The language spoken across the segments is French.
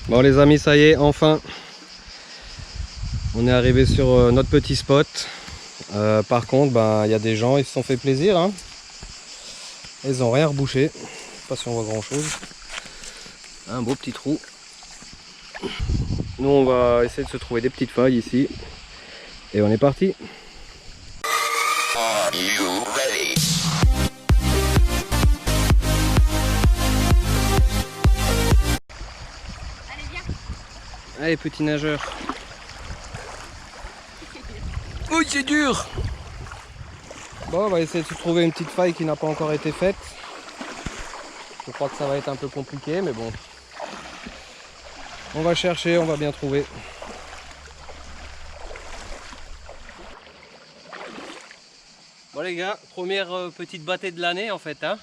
Bon les amis, ça y est, enfin on est arrivé sur notre petit spot. Par contre, il y a des gens, ils se sont fait plaisir, hein. Ils n'ont rien rebouché. Je sais pas si on voit grand chose. Un beau petit trou. Nous on va essayer de se trouver des petites failles ici. Et on est parti. Are you ready? Allez, viens. Allez, petit nageur. Oui, c'est dur. Bon, on va essayer de se trouver une petite faille qui n'a pas encore été faite. Je crois que ça va être un peu compliqué, mais bon. On va chercher, on va bien trouver. Bon les gars, première petite bâtée de l'année en fait, hein.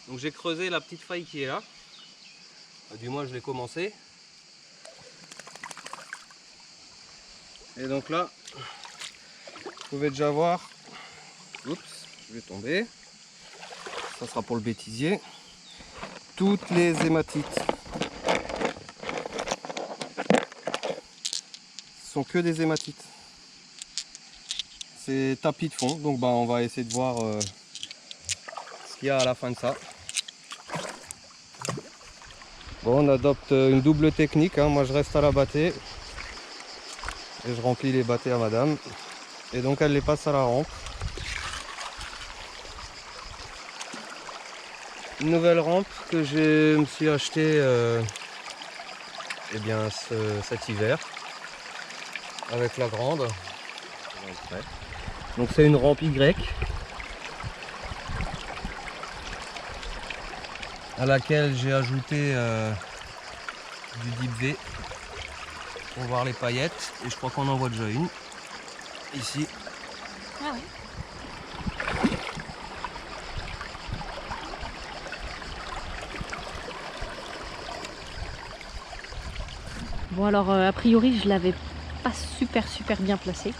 Donc j'ai creusé la petite faille qui est là. Du moins je l'ai commencé. Et donc là, vous pouvez déjà voir. Oups, je vais tomber. Ça sera pour le bêtisier. Toutes les hématites. Ce sont que des hématites. C'est tapis de fond, donc on va essayer de voir ce qu'il y a à la fin de ça. Bon, on adopte une double technique, hein. Moi je reste à la bâtée et je remplis les bâtées à madame, et donc elle les passe à la rampe. Une nouvelle rampe que je me suis acheté cet hiver avec la grande. Donc c'est une rampe Y à laquelle j'ai ajouté du Deep V pour voir les paillettes, et je crois qu'on en voit déjà une ici. Ah oui. Bon alors a priori je l'avais pas super bien placé.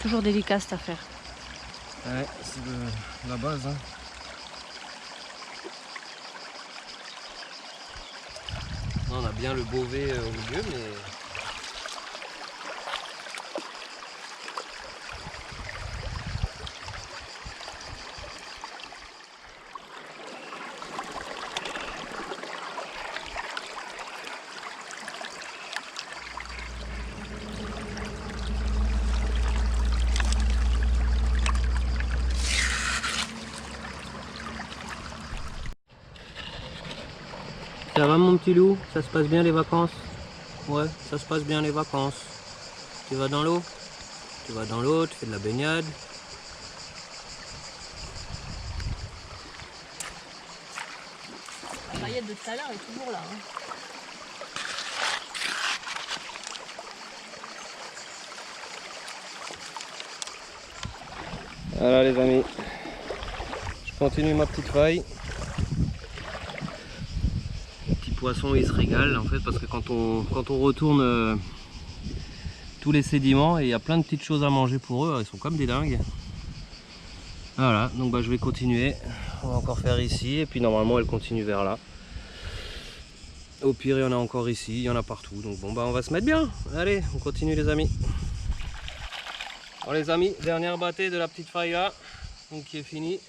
Toujours délicat cette affaire. Ouais, c'est la base, hein. On a bien le Beauvais au milieu, mais ça va mon petit loup? Ça se passe bien les vacances? Ouais, ça se passe bien les vacances. Tu vas dans l'eau? Tu vas dans l'eau, tu fais de la baignade. La paillette de tout à l'heure est toujours là. Hein. Voilà les amis, je continue ma petite faille. Les petits poissons ils se régalent en fait, parce que quand on retourne tous les sédiments, et il y a plein de petites choses à manger pour eux, ils sont comme des dingues. Voilà, donc je vais continuer. On va encore faire ici, et puis normalement elle continue vers là. Au pire il y en a encore ici, il y en a partout, donc bon on va se mettre bien. Allez, on continue les amis. Bon les amis, dernière bâtée de la petite faille là, donc qui est finie.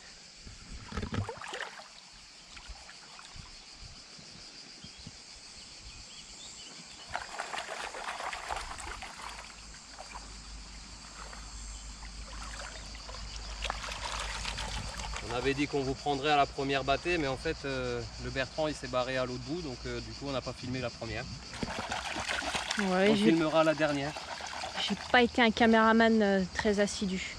On avait dit qu'on vous prendrait à la première bâtée, mais en fait le Bertrand il s'est barré à l'autre bout, donc du coup on n'a pas filmé la première. Ouais, On filmera la dernière. j'ai pas été un caméraman très assidu.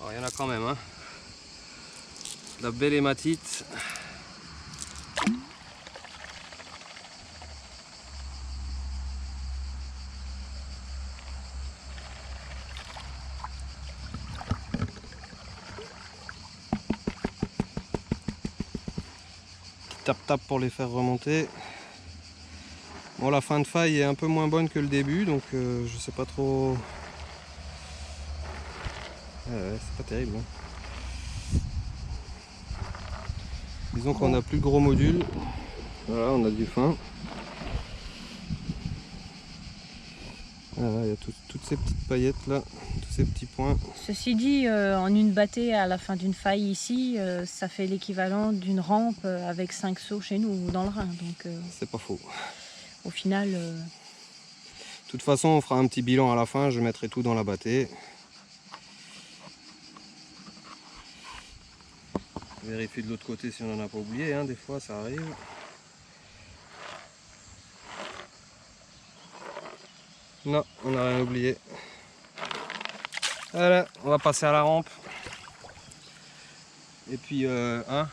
Alors, il y en a quand même, hein. La belle hématite. tap-tap pour les faire remonter. Bon, la fin de faille est un peu moins bonne que le début, donc je sais pas trop. Ouais, c'est pas terrible. Hein. Disons qu'on a plus le gros module. Voilà, on a du fin. Voilà, il y a toutes ces petites paillettes là, tous ces petits points. Ceci dit, en une battée à la fin d'une faille ici, ça fait l'équivalent d'une rampe avec 5 sauts chez nous dans le Rhin. Donc, c'est pas faux. Au final... De toute façon, on fera un petit bilan à la fin, je mettrai tout dans la battée. Vérifie de l'autre côté si on n'en a pas oublié, hein, des fois ça arrive. Non, on n'a rien oublié. Voilà, on va passer à la rampe. Et puis, hein,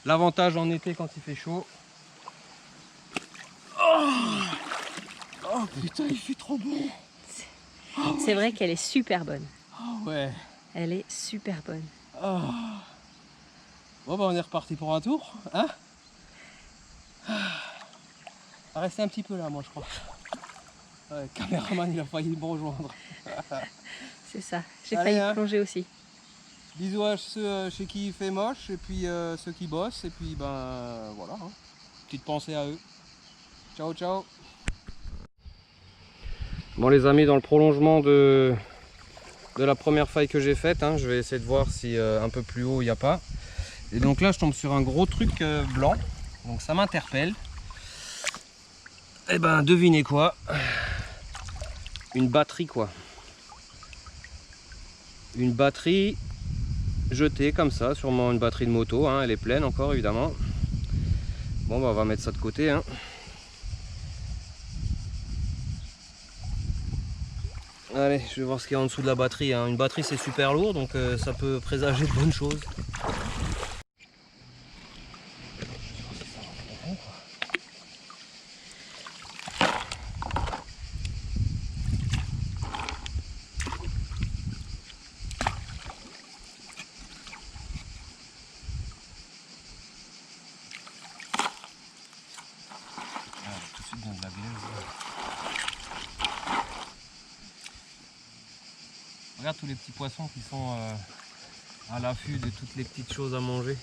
l'avantage en été quand il fait chaud. Oh putain, il fait trop beau. C'est vrai qu'elle est super bonne. Oh ouais. Elle est super bonne. Oh. Bon bah on est reparti pour un tour, hein. À rester un petit peu là, moi je crois. Ouais, le caméraman il a failli me rejoindre. C'est ça, j'ai failli plonger aussi. Bisous à ceux chez qui il fait moche et puis ceux qui bossent et puis ben voilà, hein. Petite pensée à eux. Ciao ciao. Bon les amis, dans le prolongement de la première faille que j'ai faite, hein, je vais essayer de voir si un peu plus haut il n'y a pas. Et donc là je tombe sur un gros truc blanc, donc ça m'interpelle. Et ben devinez quoi? Une batterie quoi. Une batterie jetée comme ça, sûrement une batterie de moto, hein, elle est pleine encore évidemment. Bon bah on va mettre ça de côté, hein. Allez, je vais voir ce qu'il y a en dessous de la batterie, hein. Une batterie c'est super lourd, donc ça peut présager de bonnes choses. De la glaise. Regarde tous les petits poissons qui sont à l'affût de toutes les petites choses à manger.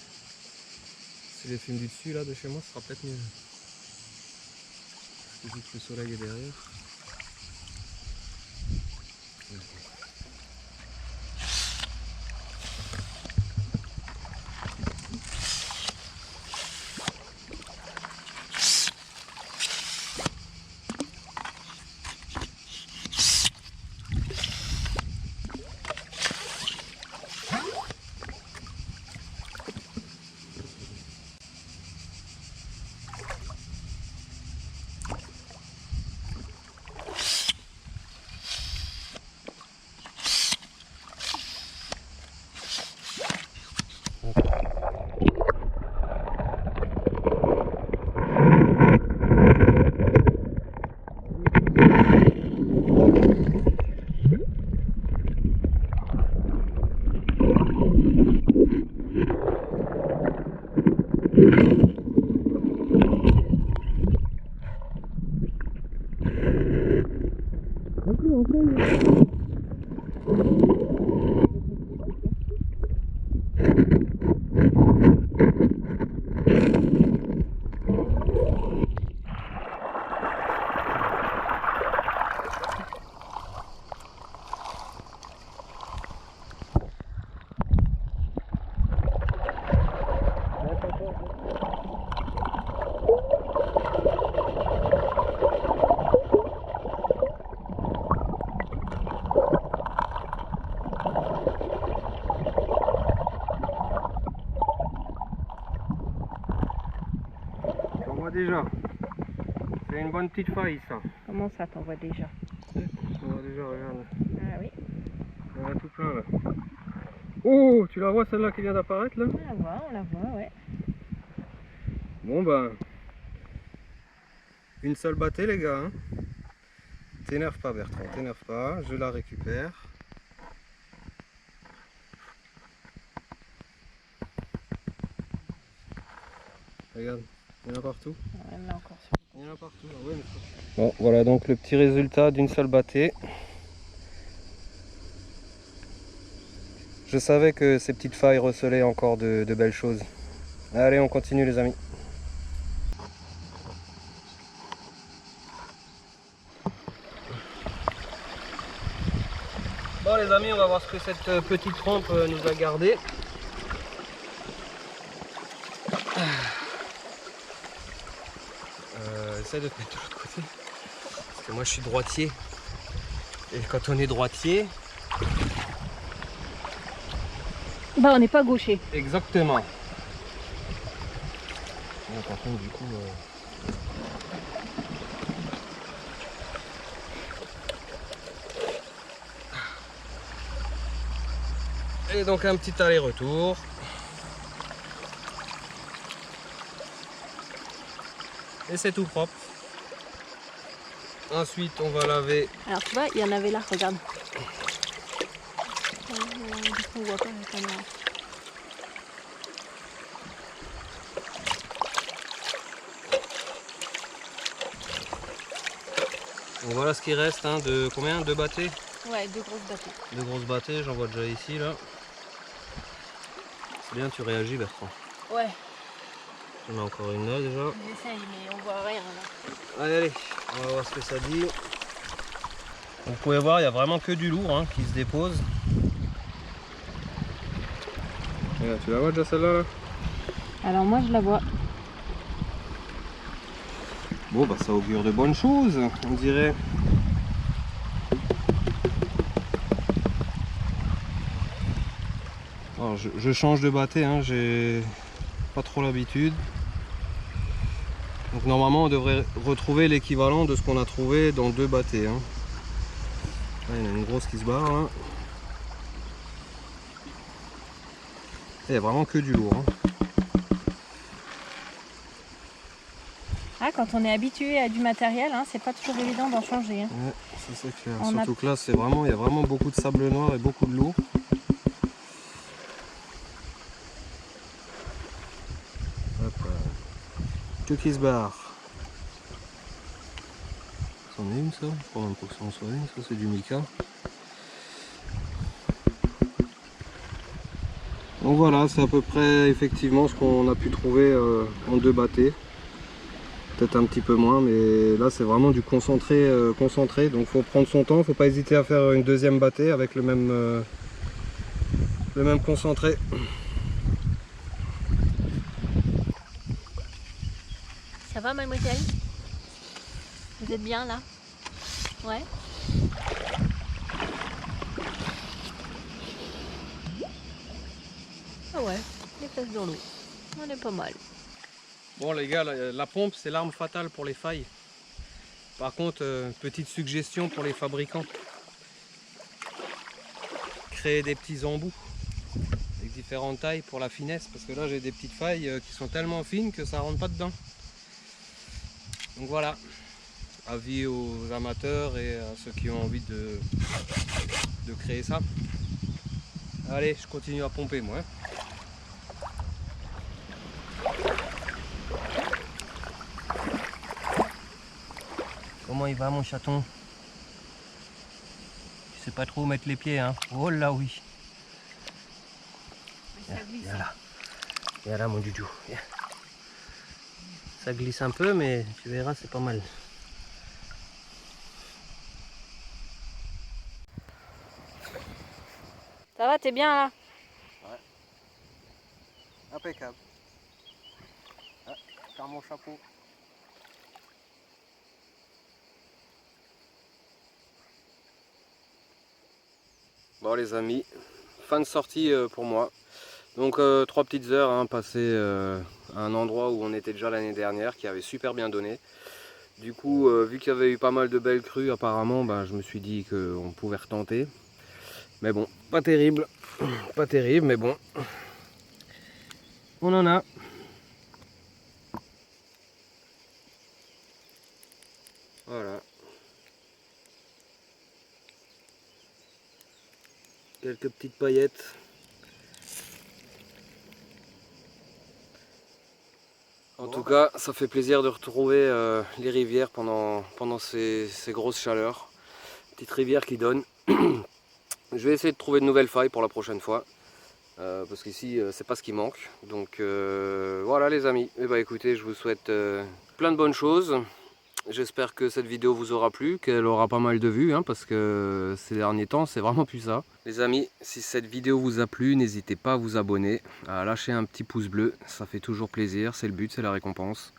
Si les films du dessus là de chez moi, ce sera peut-être mieux. Parce que vu que le soleil est derrière. Déjà, c'est une bonne petite faille ça. Comment ça t'en vois déjà? On voit déjà, regarde. Ah oui. Il y en a tout plein là. Oh, tu la vois celle-là qui vient d'apparaître là? On la voit, ouais. Bon ben, une seule battée les gars. Hein. T'énerve pas Bertrand, t'énerve pas, je la récupère. Regarde, il y en a partout. Ouais, mais encore. Il y en a partout. Ah ouais, mais... Bon, voilà donc le petit résultat d'une seule battée. Je savais que ces petites failles recelaient encore de belles choses. Allez, on continue les amis. Bon les amis, on va voir ce que cette petite trempe nous a gardé. Essaye de te mettre de l'autre côté. Parce que moi je suis droitier. Et quand on est droitier... Bah on n'est pas gaucher. Exactement. Bon, par contre du coup... Et donc un petit aller-retour. Et c'est tout propre. Ensuite on va laver. Alors tu vois, il y en avait là, regarde. Du coup, on voit pas la caméra. Donc voilà ce qui reste hein, de combien? 2 battées? Ouais, 2 grosses battées. 2 grosses battées, j'en vois déjà ici là. C'est bien, tu réagis Bertrand. Ouais. On a encore une là déjà. J'essaye, mais on voit rien là. Allez, allez, on va voir ce que ça dit. Vous pouvez voir, il n'y a vraiment que du lourd hein, qui se dépose. Et là, tu la vois déjà celle-là là? Alors moi je la vois. Bon bah ça augure de bonnes choses, on dirait. Alors je change de battée, hein, j'ai pas trop l'habitude. Donc normalement on devrait retrouver l'équivalent de ce qu'on a trouvé dans 2 battées. Hein. Là, il y en a une grosse qui se barre. Hein. Il n'y a vraiment que du lourd. Hein. Ah, quand on est habitué à du matériel, hein, c'est pas toujours évident d'en changer. Hein. Ouais, ça c'est clair. On Surtout que là il y a vraiment beaucoup de sable noir et beaucoup de lourd. Hop, que qui se barre. C'en est une ça? Je crois même pas que ça en soit une, ça c'est du mica. Donc voilà, c'est à peu près effectivement ce qu'on a pu trouver en 2 battées. Peut-être un petit peu moins, mais là c'est vraiment du concentré, concentré. Donc il faut prendre son temps, faut pas hésiter à faire une deuxième battée avec le même concentré. Ça va mademoiselle? Vous êtes bien là? Ouais. Ah ouais, les fesses dans l'eau. On est pas mal. Bon les gars, la pompe c'est l'arme fatale pour les failles. Par contre, petite suggestion pour les fabricants. Créer des petits embouts avec différentes tailles pour la finesse. Parce que là j'ai des petites failles qui sont tellement fines que ça rentre pas dedans. Donc voilà, avis aux amateurs et à ceux qui ont envie de créer ça. Allez, je continue à pomper moi. Comment il va mon chaton? Tu sais pas trop où mettre les pieds hein? Oh là oui. Viens là. Viens là mon doudou. Viens. Ça glisse un peu mais tu verras c'est pas mal. Ça va, t'es bien là? Ouais. Impeccable. Ah, faire mon chapeau. Bon les amis, fin de sortie pour moi. Donc 3 petites heures hein, passées à un endroit où on était déjà l'année dernière, qui avait super bien donné. Du coup, vu qu'il y avait eu pas mal de belles crues apparemment, je me suis dit qu'on pouvait retenter. Mais bon, pas terrible, mais bon, on en a. Voilà. Quelques petites paillettes. En tout cas, ça fait plaisir de retrouver les rivières pendant ces grosses chaleurs. Petite rivière qui donne. Je vais essayer de trouver de nouvelles failles pour la prochaine fois. Parce qu'ici, c'est pas ce qui manque. Donc voilà les amis. Et bah écoutez, je vous souhaite plein de bonnes choses. J'espère que cette vidéo vous aura plu, qu'elle aura pas mal de vues, hein, parce que ces derniers temps, c'est vraiment plus ça. Les amis, si cette vidéo vous a plu, n'hésitez pas à vous abonner, à lâcher un petit pouce bleu. Ça fait toujours plaisir, c'est le but, c'est la récompense.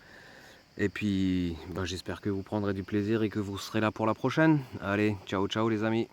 Et puis, bah, j'espère que vous prendrez du plaisir et que vous serez là pour la prochaine. Allez, ciao ciao les amis.